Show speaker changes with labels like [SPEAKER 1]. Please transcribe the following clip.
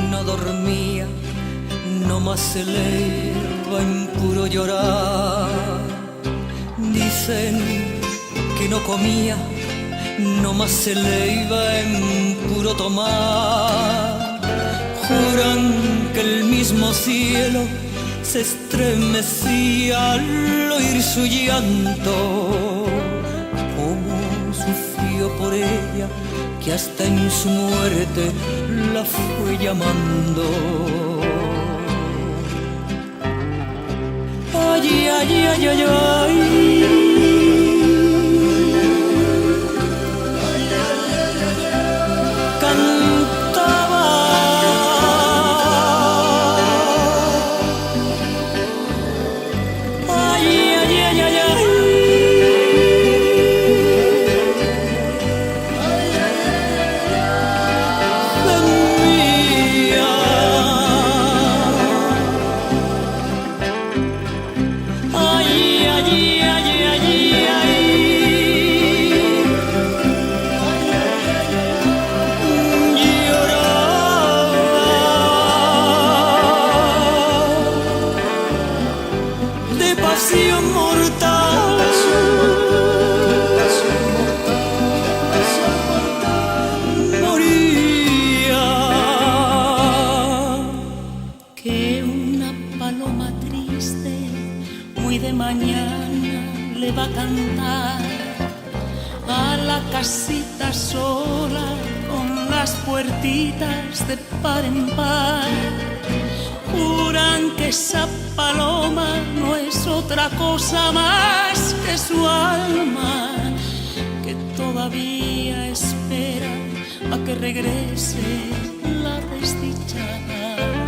[SPEAKER 1] no dormía, nomás se eleva en puro llorar. Dicen que no comía, nomás se eleva en puro tomar. Juran que el mismo cielo se estremecía al oír su llanto. Cómo sufrió por ella, que hasta en su muerte la fue llamando. Ay, ay, ay, ay, ay. Pasión mortal, moría.
[SPEAKER 2] Que una paloma triste muy de mañana le va a cantar a la casita sola con las puertitas de par en par. Juran que esa paloma no es otra cosa más que su alma, que todavía espera a que regrese la desdichada.